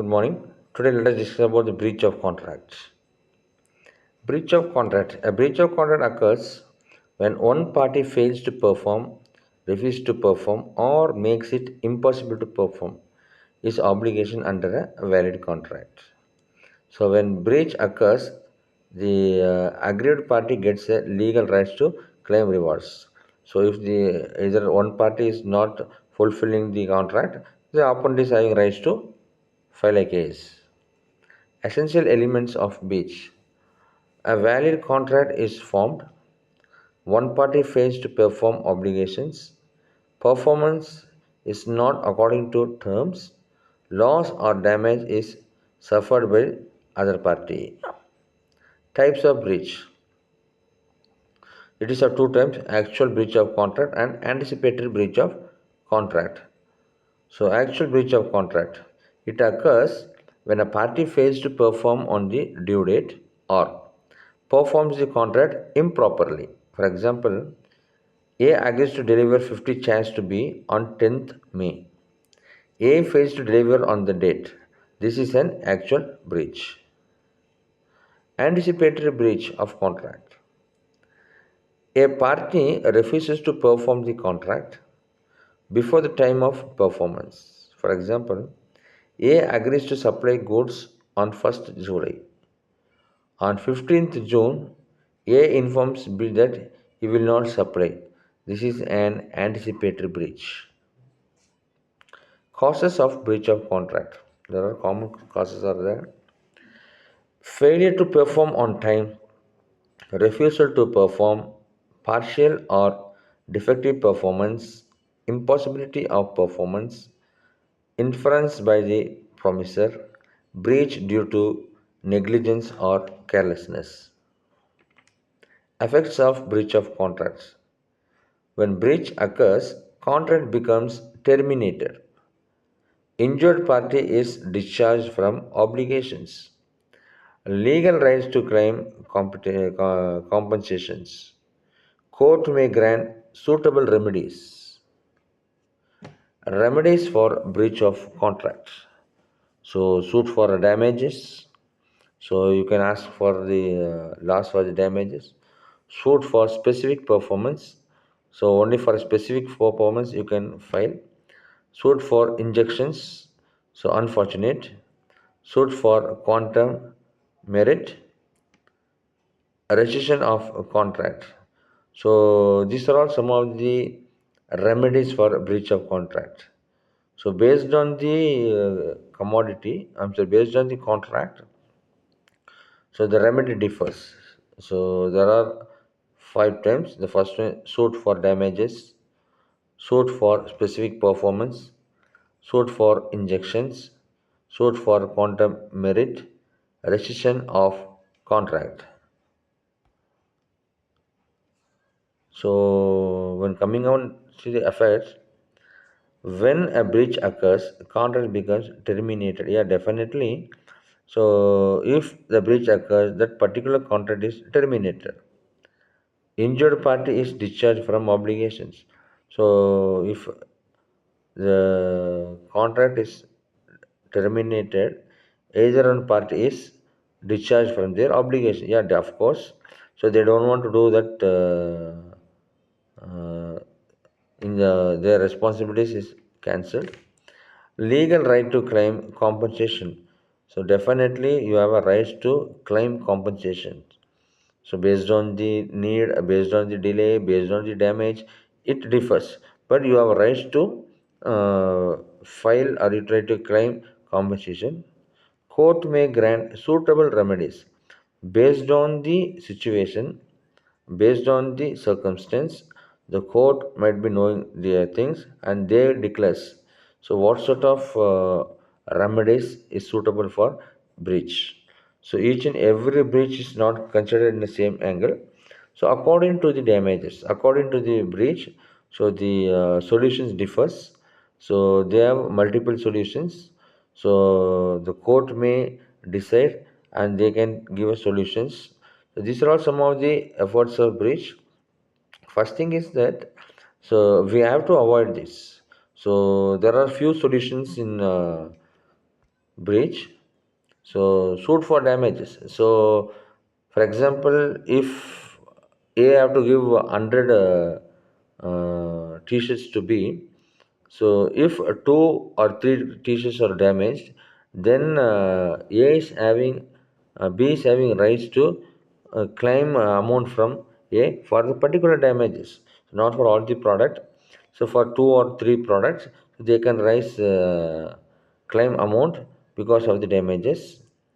Good morning. Today let us discuss about the breach of contract. Breach of contract. A breach of contract occurs when one party fails to perform, refuses to perform, or makes it impossible to perform its obligation under a valid contract. So when breach occurs, the aggrieved party gets a legal rights to claim rewards. So if the either one party is not fulfilling the contract, the opponent is having rights to file a case. Essential elements of breach. A valid contract is formed. One party fails to perform obligations. Performance is not according to terms. Loss or damage is suffered by other party. Types of breach. It is of two types: actual breach of contract and anticipatory breach of contract. So, actual breach of contract. It occurs when a party fails to perform on the due date or performs the contract improperly. For example, A agrees to deliver 50 chairs to B on 10th May. A fails to deliver on the date. This is an actual breach. Anticipatory breach of contract. A party refuses to perform the contract before the time of performance. For example, A agrees to supply goods on 1st July. On 15th June, A informs B that he will not supply. This is an anticipatory breach. Causes of breach of contract. There are common causes are there. Failure to perform on time, refusal to perform, partial or defective performance, impossibility of performance, inference by the promisor, breach due to negligence or carelessness. Effects of breach of contracts. When breach occurs, contract becomes terminated. Injured party is discharged from obligations. Legal rights to claim compensations. Court may grant suitable remedies. Remedies for breach of contract. So, suit for damages. So, you can ask for the loss for the damages. Suit for specific performance. So, only for specific performance you can file. Suit for injunctions. So, unfortunate. Suit for quantum merit. Rescission of contract. So these are all some of the remedies for breach of contract. So based on the based on the contract, so the remedy differs. So there are five types. The first one, suit for damages, suit for specific performance, suit for injunctions, suit for quantum merit, rescission of contract. So when coming on to the affairs, when a breach occurs, contract becomes terminated. Yeah, definitely. So if the breach occurs, that particular contract is terminated. Injured party is discharged from obligations. So if the contract is terminated, either one party is discharged from their obligation. Yeah, of course. So they don't want to do that. In their responsibilities is cancelled. Legal right to claim compensation. So definitely you have a right to claim compensation. So based on the need, based on the delay, based on the damage, it differs. But you have a right to file or you try to claim compensation. Court may grant suitable remedies based on the situation, based on the circumstance. The court might be knowing the things and they declares. So what sort of remedies is suitable for breach? So each and every breach is not considered in the same angle. So according to the damages, according to the breach, so the solutions differs. So they have multiple solutions. So the court may decide and they can give us solutions. So these are all some of the efforts of breach. First thing is that so we have to avoid this. So there are few solutions in breach. So suit for damages. So for example, if A have to give 100 t-shirts to B, so if two or three t-shirts are damaged, then A is having B is having rights to claim amount from A for the particular damages, not for all the product. So for two or three products, they can raise claim amount because of the damages.